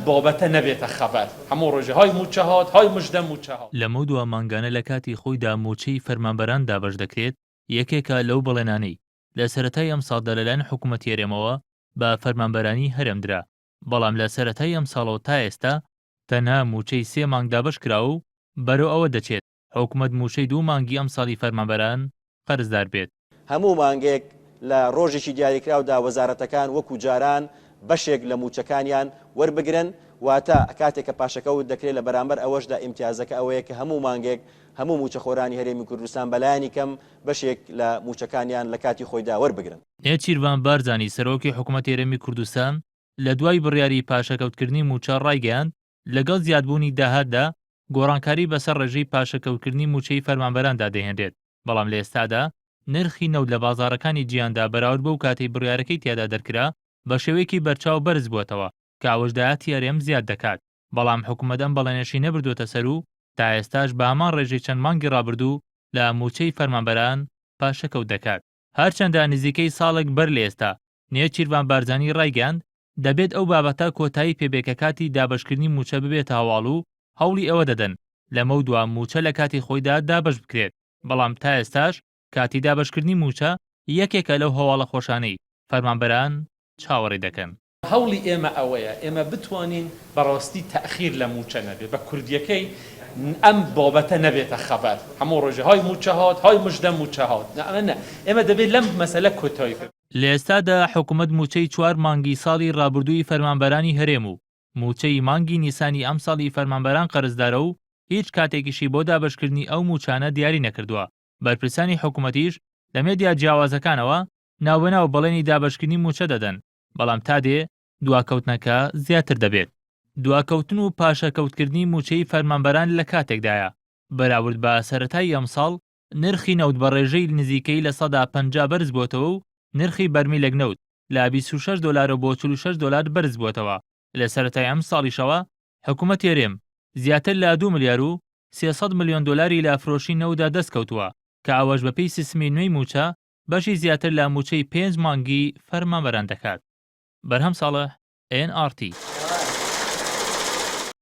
بابەتە نەبێتە خەبەر هەموو ڕۆژێ های موچە هات های مژدە موچە هات. لەمە دووە مانگانە لە کاتی خۆیدا موچەی فەرمانبەران دابەش دەکرێت یەکێکە لەو بەڵێنانەی لە سەرەتای ئەم ساڵدا لەلایەن حکوومەتی هەرێمەوە بە فەرمانبەرانی هەرێمدرا، بەڵام لە سەرەتای ئەم ساڵەوە تا ئێستا تەنها موچەی 3 مانگ دابەش کراوە و بەرەو ئەوە دەچێت حکوومەت موچەی 2 مانگی ئەم ساڵی فەرمانبەران قەرزدار بێت. هەموو مانگێک لە ڕۆژێکی دیاریکراودا وەزارەتەکان وەکو جاران بەشێک لە موچەکانیان وەربگرن، واتە کاتێک کە پاشەکەوت دەکرێت لە بەرامبەر ئەوەشدا ئیمتیازەکە ئەوەیە کە هەموو مانگێک هەموو موچەخۆرانی هەرێمی کوردستان بەلایانی کەم بەشێک لە موچەکانیان لە کاتی خۆیدا وەربگرن. نێچیروان بارزانی سەرۆکی حکوومەتی هەرێمی کوردستان لە دوای بڕیاری پاشەکەوتکردنی موچە ڕایگەیاند لەگەڵ زیادبوونی داهاتدا گۆڕانکاری بەسەر ڕێژەی پاشەکەوتکردنی موچەی فەرمانبەراندا دەهێنرێت، بەڵام لە ئێستادا نرخی نەوت لە بازاڕەکانی جیهاندا بەراورد بەو کاتەی بڕیارەکەی تیادا دەرکرا بە شێوەیەکی بەرچاو بەرز بووەتەوە کە ئاوەشدایەتی هەرێم زیاد دەکات، بەڵام حکوومەت ئەم بەڵێنەشی نەبردووەتە سەر و تا ئێستاش بە هەمان ڕێژەی چەند مانگی ڕابردوو لە موچەی فەرمانبەران پاشەکەوت دەکات. هەرچەندە نزیکەی ساڵێک بەر لە ئێستا نێچیروان بارزانی ڕایگەاند دەبێت ئەو بابەتە کۆتایی پێبێکە کاتی دابەشکردنی موچە ببێتە هەواڵ و هەوڵی ئەوە دەدەن لەمە دووە موچە لە کاتی خۆیدا دابەش بکرێت، بەڵام تا ئێستاش کاتی دابەشکردنی موچە یەکێکە لەو هەواڵە خۆشانەی فەرمانبەران چاوەڕێ دەکەن. هەوڵی ئێمە ئەوەیە ئێمە بتوانین بەڕاستی تەخیر لە موچە نەبێت، بە کوردیەکەی ئەم بابەتە نەبێتە خەبەر هەموو ڕۆژێ های موچە هات های مژدە موچە هات. ئێمە دەبێت لەم مەسەلە کۆتایی بکەین. لە ئێستادا حکوومەت موچەی 4 مانگی ساڵی ڕابردووی فەرمانبەرانی هەرێم و موچەی مانگی نیسانی ئەم ساڵی فەرمانبەران قەرزدارە و هیچ کاتێکیشی بۆ دابەشکردنی ئەو موچانە دیاری نەکردووە. بەرپرسانی حکوومەتیش لە مێدیا جیاوازەکانەوە ناوبەناو بەڵێنی دابەشکردنی موچە دەدەن، بەڵام تا دێ دواکەوتنەکە زیاتر دەبێت. دواکەوتن و پاشەکەوتکردنی موچەی فەرمانبەران لە کاتێکدایە بەراورد بە سەرەتای ئەم ساڵ نرخی نەوت بە ڕێژەی نزیکەی لە 150 بەرز بووەتەوە و نرخی بەرمیلێک نەوت لە 26 دلار بۆ 46 دلار بەرز بووەتەوە. لە سەرەتای ئەم ساڵیشەوە حکوومەت هەرێم زیاتر لە 2 ملیار و 300 ملیۆن دلاری لە فرۆشی نەوتدا دەستکەوتووە کە ئەوەش بەپێی سیستمی نوێی موچە بەشی زیاتر لە موچەی 5 مانگی فەرمانبەران دەکات. بەرهەم ساڵح NRT